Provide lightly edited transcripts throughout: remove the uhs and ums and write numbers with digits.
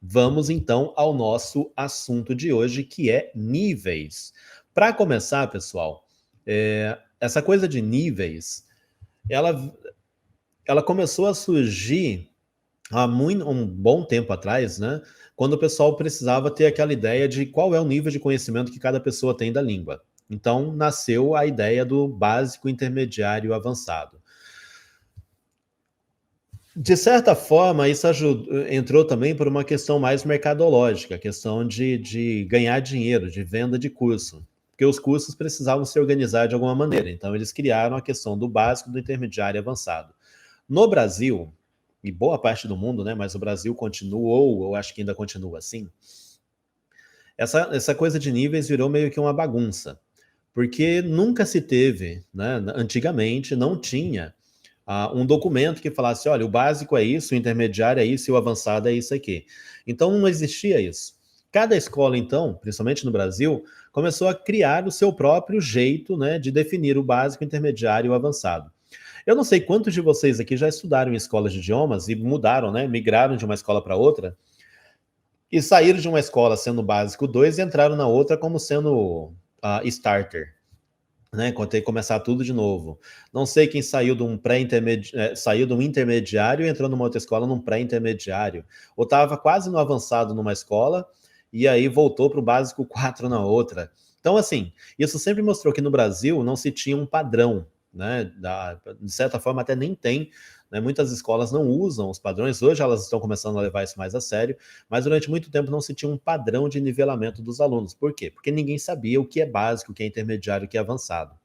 Vamos então ao nosso assunto de hoje, que é níveis. Para começar, pessoal, essa coisa de níveis, ela, ela começou a surgir há um bom tempo atrás, né? Quando o pessoal precisava ter aquela ideia de qual é o nível de conhecimento que cada pessoa tem da língua. Então, nasceu a ideia do básico, intermediário e avançado. De certa forma, isso entrou também por uma questão mais mercadológica, questão de ganhar dinheiro, de venda de curso. Porque os cursos precisavam se organizar de alguma maneira. Então, eles criaram a questão do básico, do intermediário e avançado. No Brasil, e boa parte do mundo, né, mas o Brasil continuou, ou acho que ainda continua assim, essa coisa de níveis virou meio que uma bagunça. Porque nunca se teve, né, antigamente não tinha um documento que falasse, olha, o básico é isso, o intermediário é isso e o avançado é isso aqui. Então não existia isso. Cada escola, então, principalmente no Brasil, começou a criar o seu próprio jeito, né, de definir o básico, o intermediário e o avançado. Eu não sei quantos de vocês aqui já estudaram em escolas de idiomas e mudaram, né, migraram de uma escola para outra e saíram de uma escola sendo básico 2 e entraram na outra como sendo starter, né, quando tem que começar tudo de novo. Não sei quem saiu de um saiu de um intermediário e entrou numa outra escola num pré-intermediário. Ou estava quase no avançado numa escola e aí voltou para o básico 4 na outra. Então, assim, isso sempre mostrou que no Brasil não se tinha um padrão, né? De certa forma, até nem tem. Né? Muitas escolas não usam os padrões. Hoje elas estão começando a levar isso mais a sério, mas durante muito tempo não se tinha um padrão de nivelamento dos alunos. Por quê? Porque ninguém sabia o que é básico, o que é intermediário, o que é avançado.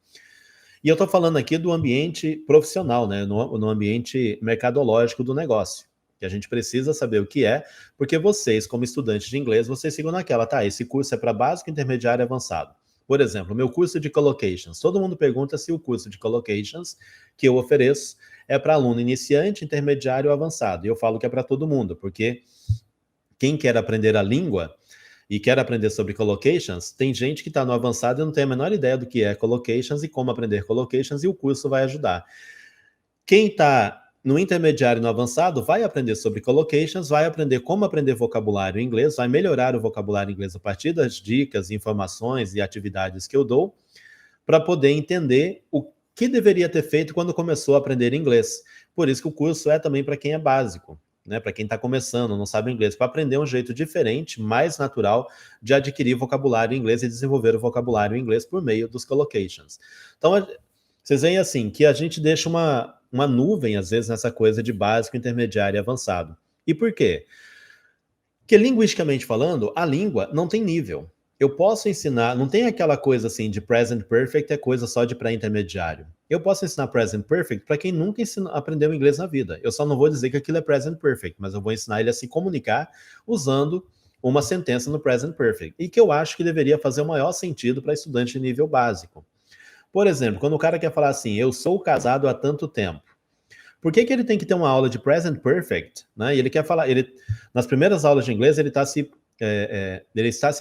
E eu estou falando aqui do ambiente profissional, né? No ambiente mercadológico do negócio. Que a gente precisa saber o que é, porque vocês, como estudantes de inglês, vocês ficam naquela, tá? Esse curso é para básico, intermediário e avançado. Por exemplo, o meu curso de Collocations. Todo mundo pergunta se o curso de Collocations que eu ofereço é para aluno iniciante, intermediário ou avançado. E eu falo que é para todo mundo, porque quem quer aprender a língua e quer aprender sobre collocations, tem gente que está no avançado e não tem a menor ideia do que é collocations e como aprender collocations, e o curso vai ajudar. Quem está no intermediário e no avançado vai aprender sobre collocations, vai aprender como aprender vocabulário em inglês, vai melhorar o vocabulário em inglês a partir das dicas, informações e atividades que eu dou, para poder entender o que deveria ter feito quando começou a aprender inglês. Por isso que o curso é também para quem é básico, né? Para quem está começando, não sabe inglês, para aprender um jeito diferente, mais natural de adquirir vocabulário em inglês e desenvolver o vocabulário em inglês por meio dos collocations. Então, vocês veem assim, que a gente deixa uma nuvem, às vezes, nessa coisa de básico, intermediário e avançado. E por quê? Porque, linguisticamente falando, a língua não tem nível. Eu posso ensinar, não tem aquela coisa assim de present perfect é coisa só de pré-intermediário. Eu posso ensinar present perfect para quem nunca aprendeu inglês na vida. Eu só não vou dizer que aquilo é present perfect, mas eu vou ensinar ele a se comunicar usando uma sentença no present perfect. E que eu acho que deveria fazer o maior sentido para estudante de nível básico. Por exemplo, quando o cara quer falar assim, eu sou casado há tanto tempo. Por que ele tem que ter uma aula de present perfect? Né? E ele quer falar, nas primeiras aulas de inglês, ele está se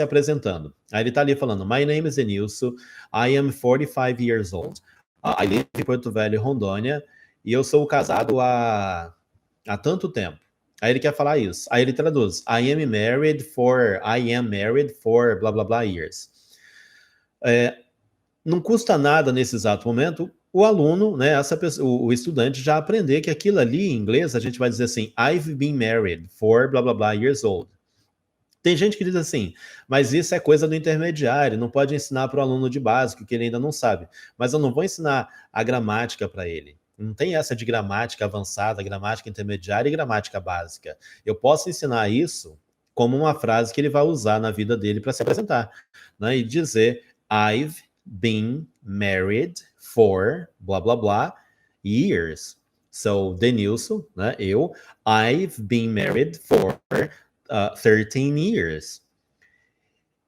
apresentando. Aí ele está ali falando, my name is Denilson, I am 45 years old. I live em Porto Velho, Rondônia, e eu sou casado há tanto tempo. Aí ele quer falar isso. Aí ele traduz, I am married for blá blá blá years. Não custa nada nesse exato momento o aluno, né, o estudante já aprender que aquilo ali em inglês a gente vai dizer assim, I've been married for blá blá blá years old. Tem gente que diz assim, mas isso é coisa do intermediário, não pode ensinar para o aluno de básico, que ele ainda não sabe. Mas eu não vou ensinar a gramática para ele. Não tem essa de gramática avançada, gramática intermediária e gramática básica. Eu posso ensinar isso como uma frase que ele vai usar na vida dele para se apresentar, né? E dizer, I've been married for blá blá blá years. So, Denilson, né? I've been married for 13 years.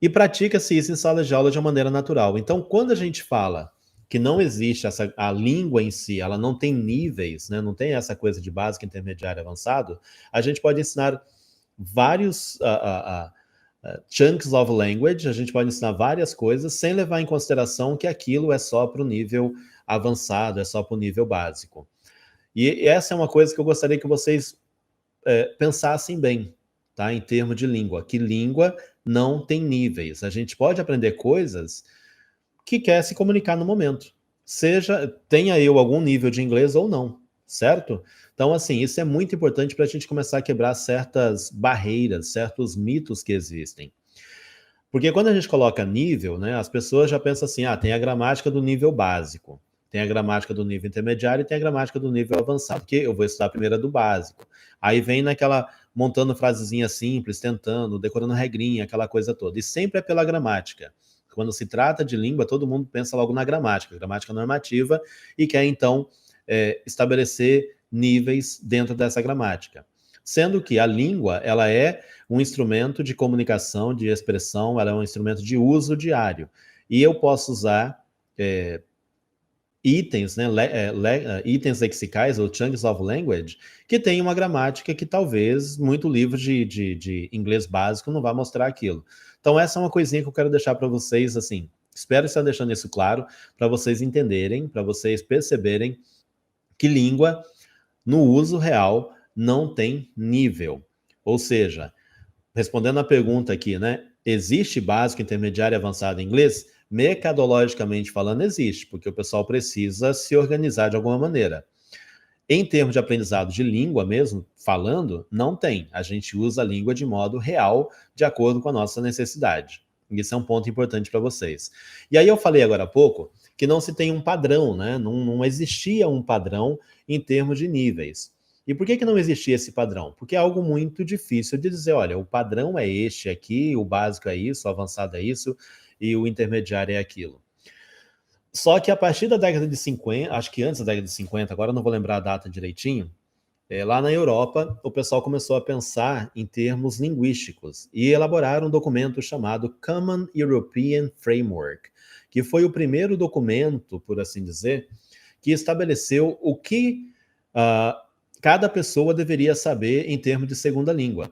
E pratica-se isso em sala de aula de uma maneira natural. Então, quando a gente fala que não existe a língua em si, ela não tem níveis, né? Não tem essa coisa de básico, intermediário, avançado, a gente pode ensinar vários chunks of language, a gente pode ensinar várias coisas sem levar em consideração que aquilo é só para o nível avançado, é só para o nível básico. E essa é uma coisa que eu gostaria que vocês pensassem bem. tá? Em termos de língua, que língua não tem níveis. A gente pode aprender coisas que quer se comunicar no momento, tenha eu algum nível de inglês ou não, certo? Então, assim, isso é muito importante para a gente começar a quebrar certas barreiras, certos mitos que existem. Porque quando a gente coloca nível, né, as pessoas já pensam assim, tem a gramática do nível básico, tem a gramática do nível intermediário e tem a gramática do nível avançado, porque eu vou estudar primeiro a do básico. Aí vem naquela, montando frasezinha simples, tentando, decorando regrinha, aquela coisa toda. E sempre é pela gramática. Quando se trata de língua, todo mundo pensa logo na gramática normativa, e quer então estabelecer níveis dentro dessa gramática. Sendo que a língua, ela é um instrumento de comunicação, de expressão, ela é um instrumento de uso diário. E eu posso usar itens, né, itens lexicais, ou chunks of language, que tem uma gramática que talvez muito livro de inglês básico não vai mostrar aquilo. Então essa é uma coisinha que eu quero deixar para vocês, assim, espero estar deixando isso claro, para vocês entenderem, para vocês perceberem que língua, no uso real, não tem nível. Ou seja, respondendo a pergunta aqui, né? Existe básico, intermediário e avançado em inglês? Mercadologicamente falando, existe, porque o pessoal precisa se organizar de alguma maneira. Em termos de aprendizado de língua mesmo, falando, não tem. A gente usa a língua de modo real, de acordo com a nossa necessidade. Isso é um ponto importante para vocês. E aí eu falei agora há pouco que não se tem um padrão, né? Não existia um padrão em termos de níveis. E por que não existia esse padrão? Porque é algo muito difícil de dizer, olha, o padrão é este aqui, o básico é isso, o avançado é isso, e o intermediário é aquilo. Só que a partir da década de 50, acho que antes da década de 50, agora eu não vou lembrar a data direitinho, lá na Europa, o pessoal começou a pensar em termos linguísticos e elaborar um documento chamado Common European Framework, que foi o primeiro documento, por assim dizer, que estabeleceu o que cada pessoa deveria saber em termos de segunda língua.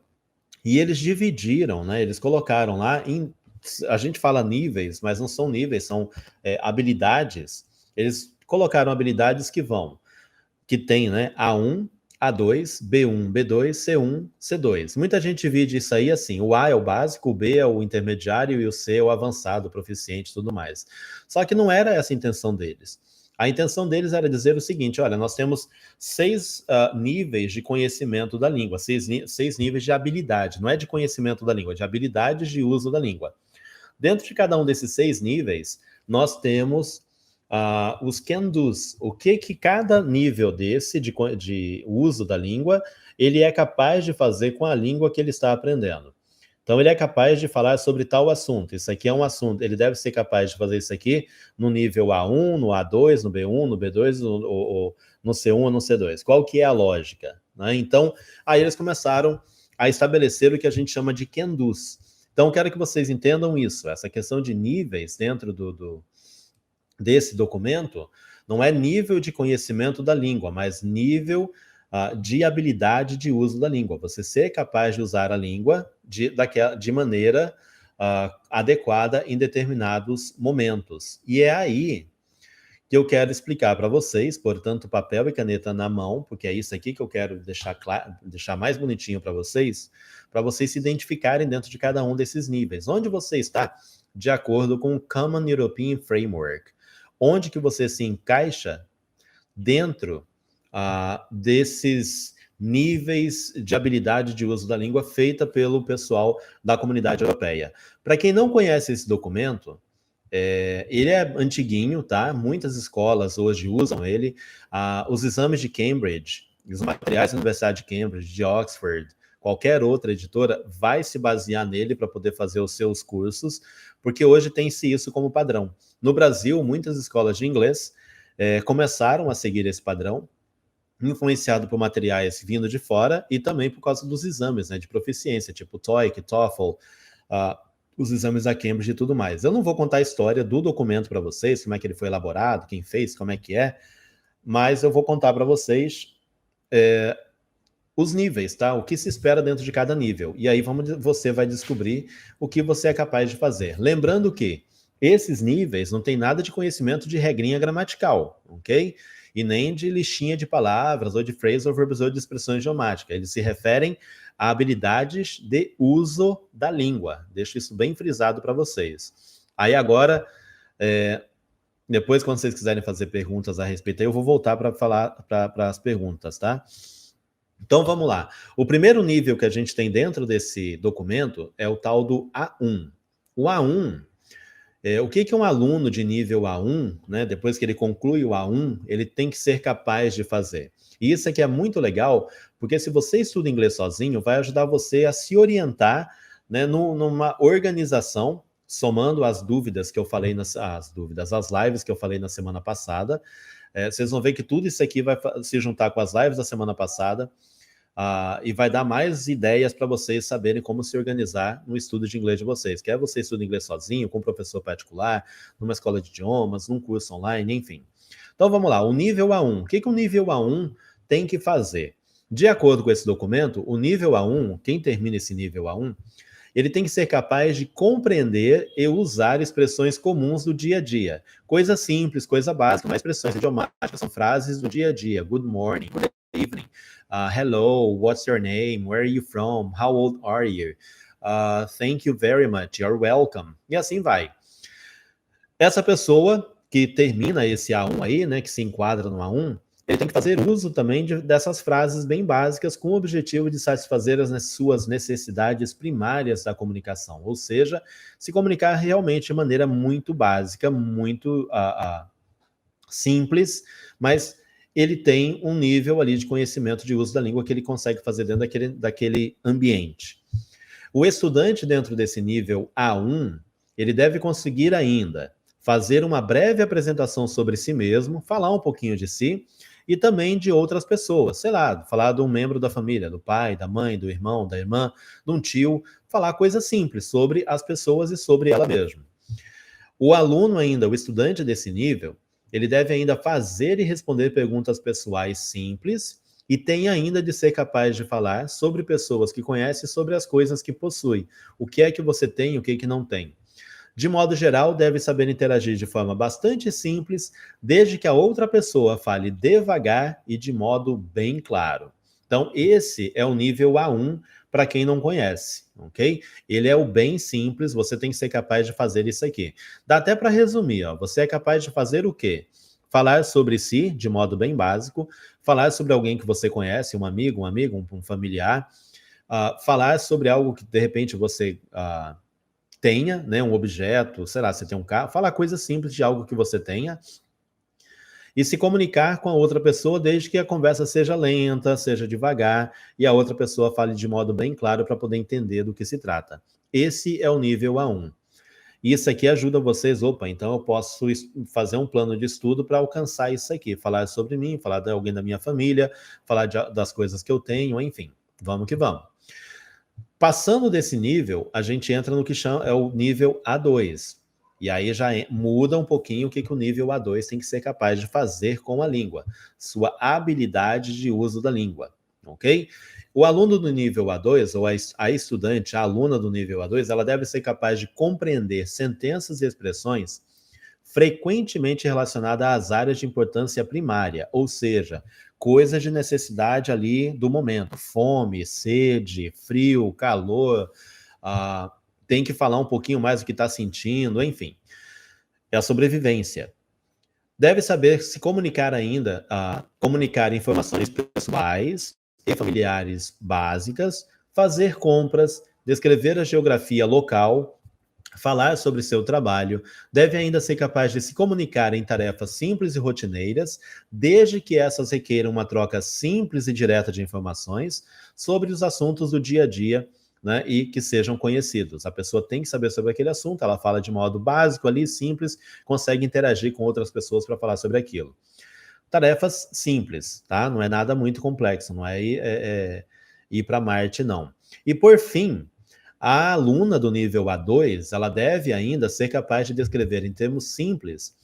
E eles dividiram, né? Eles colocaram lá a gente fala níveis, mas não são níveis, são habilidades. Eles colocaram habilidades que tem, né? A1, A2, B1, B2, C1, C2. Muita gente divide isso aí assim, o A é o básico, o B é o intermediário e o C é o avançado, o proficiente e tudo mais. Só que não era essa a intenção deles. A intenção deles era dizer o seguinte, olha, nós temos 6 níveis de conhecimento da língua, 6 níveis de habilidade, não é de conhecimento da língua, de habilidades de uso da língua. Dentro de cada um desses 6 níveis, nós temos os can-dos, o que cada nível desse de uso da língua, ele é capaz de fazer com a língua que ele está aprendendo. Então, ele é capaz de falar sobre tal assunto. Isso aqui é um assunto. Ele deve ser capaz de fazer isso aqui no nível A1, no A2, no B1, no B2, no C1 ou no C2. Qual que é a lógica? Né? Então, aí eles começaram a estabelecer o que a gente chama de can-dos. Então, quero que vocês entendam isso. Essa questão de níveis dentro desse documento não é nível de conhecimento da língua, mas nível de habilidade de uso da língua. Você ser capaz de usar a língua de maneira adequada em determinados momentos. E é aí que eu quero explicar para vocês, portanto, papel e caneta na mão, porque é isso aqui que eu quero deixar mais bonitinho para vocês se identificarem dentro de cada um desses níveis. Onde você está de acordo com o Common European Framework? Onde que você se encaixa dentro desses níveis de habilidade de uso da língua feita pelo pessoal da comunidade europeia. Para quem não conhece esse documento, ele é antiguinho, tá? Muitas escolas hoje usam ele. Os exames de Cambridge, os materiais da Universidade de Cambridge, de Oxford, qualquer outra editora vai se basear nele para poder fazer os seus cursos, porque hoje tem-se isso como padrão. No Brasil, muitas escolas de inglês começaram a seguir esse padrão, influenciado por materiais vindo de fora e também por causa dos exames, né, de proficiência, tipo TOEIC, TOEFL, os exames da Cambridge e tudo mais. Eu não vou contar a história do documento para vocês, como é que ele foi elaborado, quem fez, como é que é, mas eu vou contar para vocês os níveis, tá? O que se espera dentro de cada nível. E aí você vai descobrir o que você é capaz de fazer. Lembrando que esses níveis não tem nada de conhecimento de regrinha gramatical, ok? E nem de listinha de palavras, ou de phrasal verbs, ou de expressões idiomáticas. Eles se referem habilidades de uso da língua. Deixo isso bem frisado para vocês. Aí agora, depois, quando vocês quiserem fazer perguntas a respeito, eu vou voltar para falar para as perguntas, tá? Então, vamos lá. O primeiro nível que a gente tem dentro desse documento é o tal do A1. O A1, o que um aluno de nível A1, né, depois que ele conclui o A1, ele tem que ser capaz de fazer? E isso aqui é muito legal, porque se você estuda inglês sozinho, vai ajudar você a se orientar, né, numa organização, somando as dúvidas que eu falei, as lives que eu falei na semana passada. Vocês vão ver que tudo isso aqui vai se juntar com as lives da semana passada, e vai dar mais ideias para vocês saberem como se organizar no estudo de inglês de vocês. Quer você estuda inglês sozinho, com um professor particular, numa escola de idiomas, num curso online, enfim. Então vamos lá, o nível A1. O que o nível A1 tem que fazer? De acordo com esse documento, o nível A1, quem termina esse nível A1, ele tem que ser capaz de compreender e usar expressões comuns do dia a dia. Coisa simples, coisa básica, mas expressões idiomáticas são frases do dia a dia. Good morning, good evening, hello, what's your name, where are you from, how old are you, thank you very much, you're welcome, e assim vai. Essa pessoa que termina esse A1 aí, né, que se enquadra no A1, ele tem que fazer uso também dessas frases bem básicas com o objetivo de satisfazer as suas necessidades primárias da comunicação, ou seja, se comunicar realmente de maneira muito básica, muito simples, mas ele tem um nível ali de conhecimento de uso da língua que ele consegue fazer dentro daquele ambiente. O estudante dentro desse nível A1, ele deve conseguir ainda fazer uma breve apresentação sobre si mesmo, falar um pouquinho de si, e também de outras pessoas, sei lá, falar de um membro da família, do pai, da mãe, do irmão, da irmã, de um tio, falar coisas simples sobre as pessoas e sobre ela mesma. O aluno ainda, o estudante desse nível, ele deve ainda fazer e responder perguntas pessoais simples e tem ainda de ser capaz de falar sobre pessoas que conhece, sobre as coisas que possui. O que é que você tem e o que é que não tem. De modo geral, deve saber interagir de forma bastante simples, desde que a outra pessoa fale devagar e de modo bem claro. Então, esse é o nível A1 para quem não conhece, ok? Ele é o bem simples, você tem que ser capaz de fazer isso aqui. Dá até para resumir, ó, você é capaz de fazer o quê? Falar sobre si, de modo bem básico, falar sobre alguém que você conhece, um amigo, um familiar, falar sobre algo que, de repente, você tenha, né, um objeto, sei lá, você tem um carro, falar coisas simples de algo que você tenha e se comunicar com a outra pessoa desde que a conversa seja lenta, seja devagar e a outra pessoa fale de modo bem claro para poder entender do que se trata. Esse é o nível A1. Isso aqui ajuda vocês, então eu posso fazer um plano de estudo para alcançar isso aqui, falar sobre mim, falar de alguém da minha família, falar das coisas que eu tenho, enfim, vamos que vamos. Passando desse nível, a gente entra no que é o nível A2. E aí já muda um pouquinho o que o nível A2 tem que ser capaz de fazer com a língua. Sua habilidade de uso da língua, ok? O aluno do nível A2, ou a estudante, a aluna do nível A2, ela deve ser capaz de compreender sentenças e expressões frequentemente relacionadas às áreas de importância primária, ou seja, coisas de necessidade ali do momento, fome, sede, frio, calor, tem que falar um pouquinho mais do que está sentindo, enfim. É a sobrevivência. Deve saber se comunicar ainda, comunicar informações pessoais e familiares básicas, fazer compras, descrever a geografia local, falar sobre seu trabalho, deve ainda ser capaz de se comunicar em tarefas simples e rotineiras, desde que essas requeram uma troca simples e direta de informações sobre os assuntos do dia a dia, né, e que sejam conhecidos. A pessoa tem que saber sobre aquele assunto, ela fala de modo básico ali, simples, consegue interagir com outras pessoas para falar sobre aquilo. Tarefas simples, tá? Não é nada muito complexo, não é ir para Marte, não. E por fim, a aluna do nível A2, ela deve ainda ser capaz de descrever em termos simples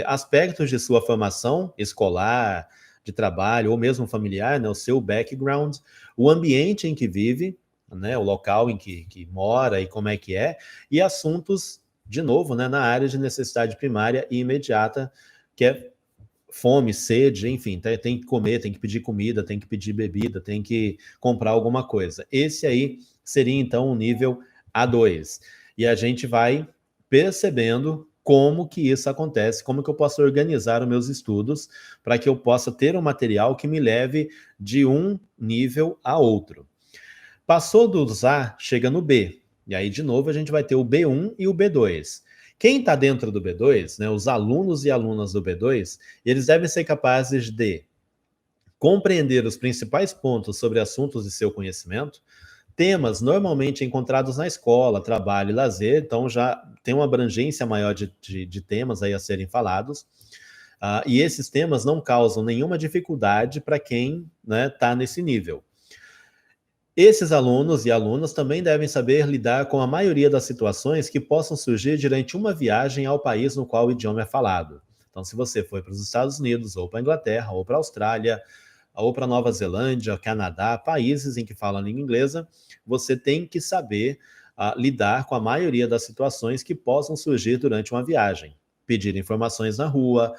aspectos de sua formação escolar, de trabalho ou mesmo familiar, né, o seu background, o ambiente em que vive, né, o local em que mora e como é que é, e assuntos, de novo, né, na área de necessidade primária e imediata, que é fome, sede, enfim, tem que comer, tem que pedir comida, tem que pedir bebida, tem que comprar alguma coisa. Esse aí seria, então, o nível A2. E a gente vai percebendo como que isso acontece, como que eu posso organizar os meus estudos para que eu possa ter um material que me leve de um nível a outro. Passou dos A, chega no B. E aí, de novo, a gente vai ter o B1 e o B2. Quem está dentro do B2, né, os alunos e alunas do B2, eles devem ser capazes de compreender os principais pontos sobre assuntos de seu conhecimento, temas normalmente encontrados na escola, trabalho e lazer, então já tem uma abrangência maior de temas aí a serem falados, e esses temas não causam nenhuma dificuldade para quem está nesse nível. Esses alunos e alunas também devem saber lidar com a maioria das situações que possam surgir durante uma viagem ao país no qual o idioma é falado. Então, se você for para os Estados Unidos, ou para a Inglaterra, ou para a Austrália, ou para Nova Zelândia, Canadá, países em que falam a língua inglesa, você tem que saber lidar com a maioria das situações que possam surgir durante uma viagem. Pedir informações na rua,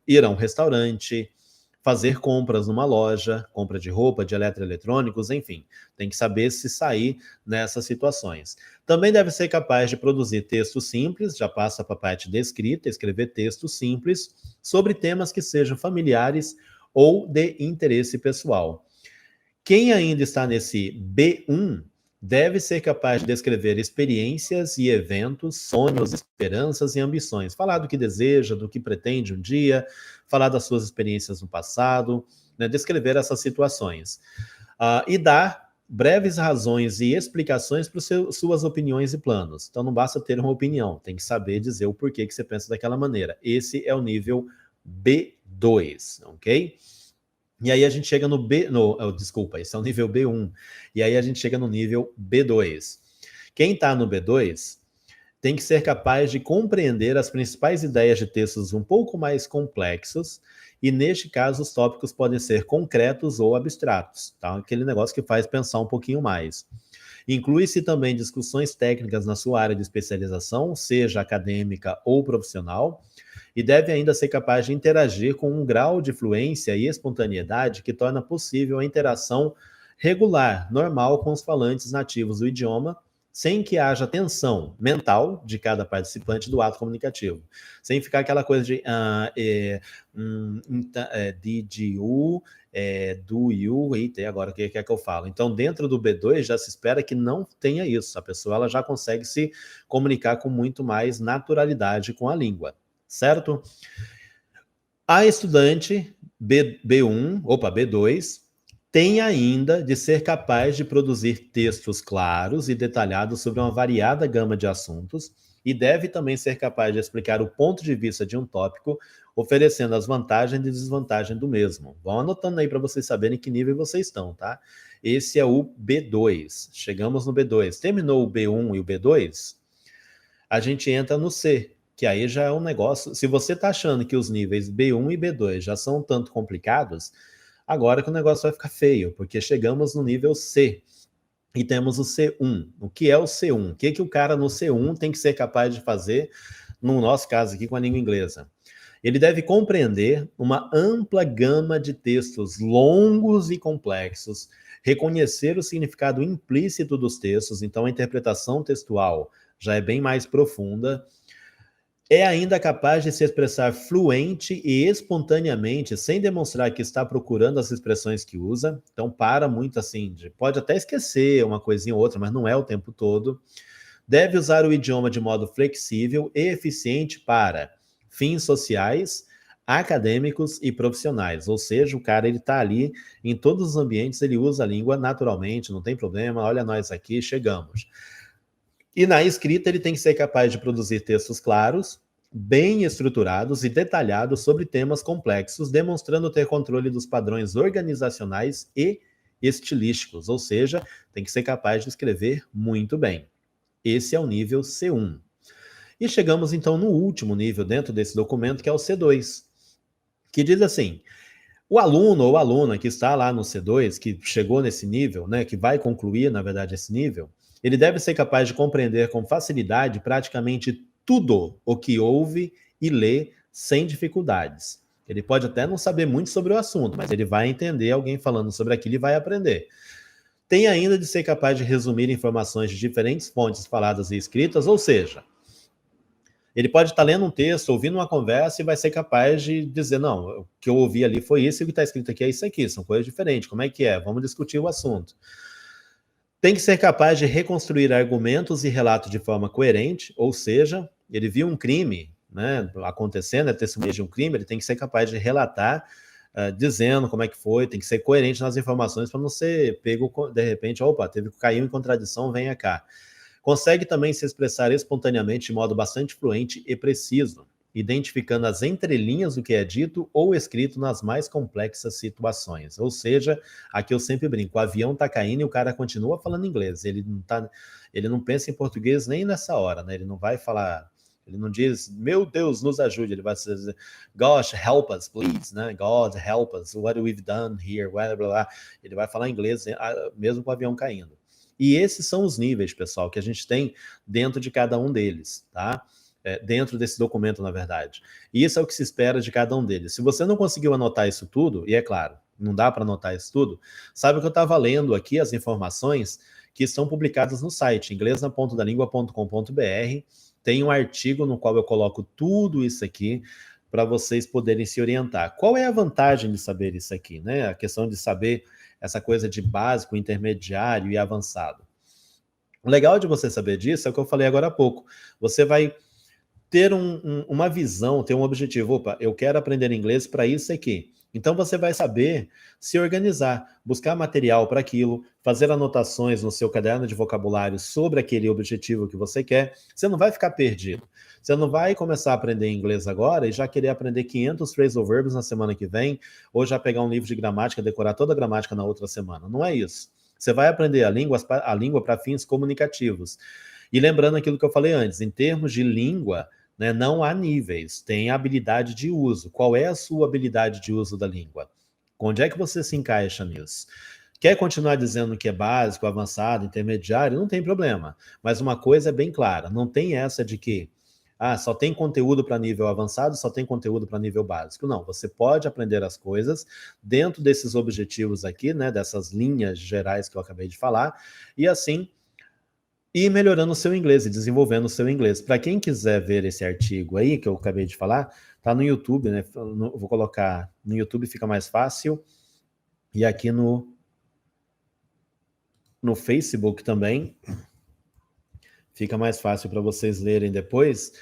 ir a um restaurante, fazer compras numa loja, compra de roupa, de eletroeletrônicos, enfim, tem que saber se sair nessas situações. Também deve ser capaz de produzir textos simples, já passa para a parte de escrita, escrever textos simples sobre temas que sejam familiares ou de interesse pessoal. Quem ainda está nesse B1 deve ser capaz de descrever experiências e eventos, sonhos, esperanças e ambições. Falar do que deseja, do que pretende um dia, falar das suas experiências no passado, descrever essas situações. E dar breves razões e explicações para suas opiniões e planos. Então não basta ter uma opinião, tem que saber dizer o porquê que você pensa daquela maneira. Esse é o nível B2, ok? E aí a gente chega no desculpa, esse é o nível B1. E aí a gente chega no nível B2. Quem está no B2 tem que ser capaz de compreender as principais ideias de textos um pouco mais complexos, e neste caso os tópicos podem ser concretos ou abstratos, tá? Aquele negócio que faz pensar um pouquinho mais. Inclui-se também discussões técnicas na sua área de especialização, seja acadêmica ou profissional, e deve ainda ser capaz de interagir com um grau de fluência e espontaneidade que torna possível a interação regular, normal com os falantes nativos do idioma, sem que haja tensão mental de cada participante do ato comunicativo. Sem ficar aquela coisa de did you, do you, eita, e agora o que é que eu falo? Então, dentro do B2 já se espera que não tenha isso. A pessoa ela já consegue se comunicar com muito mais naturalidade com a língua. Certo? A estudante B2, tem ainda de ser capaz de produzir textos claros e detalhados sobre uma variada gama de assuntos e deve também ser capaz de explicar o ponto de vista de um tópico, oferecendo as vantagens e desvantagens do mesmo. Vão anotando aí para vocês saberem que nível vocês estão, tá? Esse é o B2. Chegamos no B2. Terminou o B1 e o B2, a gente entra no C, que aí já é um negócio. Se você está achando que os níveis B1 e B2 já são um tanto complicados, agora que o negócio vai ficar feio, porque chegamos no nível C e temos o C1. O que é o C1? O que o cara no C1 tem que ser capaz de fazer, no nosso caso aqui com a língua inglesa? Ele deve compreender uma ampla gama de textos longos e complexos, reconhecer o significado implícito dos textos, então a interpretação textual já é bem mais profunda, é ainda capaz de se expressar fluente e espontaneamente, sem demonstrar que está procurando as expressões que usa. Então, para muito assim, pode até esquecer uma coisinha ou outra, mas não é o tempo todo. Deve usar o idioma de modo flexível e eficiente para fins sociais, acadêmicos e profissionais. Ou seja, o cara ele está ali em todos os ambientes, ele usa a língua naturalmente, não tem problema. Olha nós aqui, chegamos. E na escrita ele tem que ser capaz de produzir textos claros, bem estruturados e detalhados sobre temas complexos, demonstrando ter controle dos padrões organizacionais e estilísticos, ou seja, tem que ser capaz de escrever muito bem. Esse é o nível C1. E chegamos então no último nível dentro desse documento, que é o C2, que diz assim: o aluno ou aluna que está lá no C2, que chegou nesse nível, que vai concluir, na verdade, esse nível, ele deve ser capaz de compreender com facilidade praticamente tudo o que ouve e lê sem dificuldades. Ele pode até não saber muito sobre o assunto, mas ele vai entender alguém falando sobre aquilo e vai aprender. Tem ainda de ser capaz de resumir informações de diferentes fontes faladas e escritas, ou seja, ele pode estar lendo um texto, ouvindo uma conversa e vai ser capaz de dizer, não, o que eu ouvi ali foi isso e o que está escrito aqui é isso aqui, são coisas diferentes, como é que é? Vamos discutir o assunto. Tem que ser capaz de reconstruir argumentos e relatos de forma coerente, ou seja, ele viu um crime, né, acontecendo, é testemunha de um crime, ele tem que ser capaz de relatar, dizendo como é que foi, tem que ser coerente nas informações para não ser pego, de repente, opa, caiu em contradição, venha cá. Consegue também se expressar espontaneamente de modo bastante fluente e preciso, identificando as entrelinhas do que é dito ou escrito nas mais complexas situações. Ou seja, aqui eu sempre brinco, o avião está caindo e o cara continua falando inglês, ele não pensa em português nem nessa hora, né? Ele não vai falar, ele não diz, meu Deus, nos ajude, ele vai dizer, gosh, help us, please, né? God, help us, what we've done here, blá, blá, blá. Ele vai falar inglês mesmo com o avião caindo. E esses são os níveis, pessoal, que a gente tem dentro de cada um deles, tá? Dentro desse documento, na verdade. E isso é o que se espera de cada um deles. Se você não conseguiu anotar isso tudo, e é claro, não dá para anotar isso tudo, sabe que eu estava lendo aqui as informações que estão publicadas no site, inglesnapontadalingua.com.br, tem um artigo no qual eu coloco tudo isso aqui para vocês poderem se orientar. Qual é a vantagem de saber isso aqui, né? A questão de saber essa coisa de básico, intermediário e avançado. O legal de você saber disso é o que eu falei agora há pouco. Você vai ter uma visão, ter um objetivo. Opa, eu quero aprender inglês para isso aqui. Então você vai saber se organizar, buscar material para aquilo, fazer anotações no seu caderno de vocabulário sobre aquele objetivo que você quer. Você não vai ficar perdido. Você não vai começar a aprender inglês agora e já querer aprender 500 phrasal verbs na semana que vem, ou já pegar um livro de gramática, decorar toda a gramática na outra semana. Não é isso. Você vai aprender a língua para fins comunicativos. E lembrando aquilo que eu falei antes, em termos de língua, né, não há níveis, tem habilidade de uso. Qual é a sua habilidade de uso da língua? Onde é que você se encaixa nisso? Quer continuar dizendo que é básico, avançado, intermediário? Não tem problema. Mas uma coisa é bem clara, não tem essa de que só tem conteúdo para nível avançado, só tem conteúdo para nível básico. Não, você pode aprender as coisas dentro desses objetivos aqui, né, dessas linhas gerais que eu acabei de falar, e assim ir melhorando o seu inglês e desenvolvendo o seu inglês. Para quem quiser ver esse artigo aí que eu acabei de falar, tá no YouTube, né? Vou colocar no YouTube, fica mais fácil. E aqui no Facebook também fica mais fácil para vocês lerem depois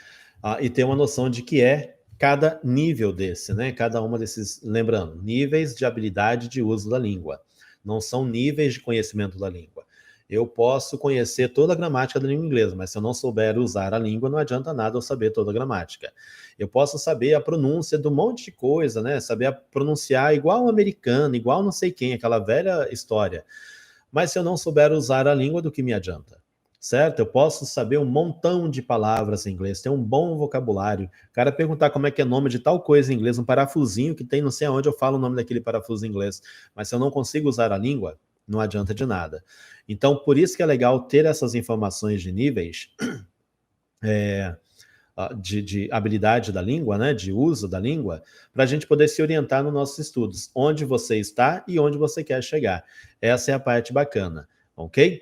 e ter uma noção de que é cada nível desse, né? Cada uma desses, lembrando, níveis de habilidade de uso da língua. Não são níveis de conhecimento da língua. Eu posso conhecer toda a gramática da língua inglesa, mas se eu não souber usar a língua, não adianta nada eu saber toda a gramática. Eu posso saber a pronúncia de um monte de coisa, né? Saber pronunciar igual um americano, igual não sei quem, aquela velha história. Mas se eu não souber usar a língua, do que me adianta? Certo? Eu posso saber um montão de palavras em inglês, ter um bom vocabulário. O cara perguntar como é que é nome de tal coisa em inglês, um parafusinho que tem não sei aonde eu falo o nome daquele parafuso em inglês. Mas se eu não consigo usar a língua, não adianta de nada. Então, por isso que é legal ter essas informações de níveis de habilidade da língua, né, de uso da língua, para a gente poder se orientar nos nossos estudos, onde você está e onde você quer chegar. Essa é a parte bacana, ok?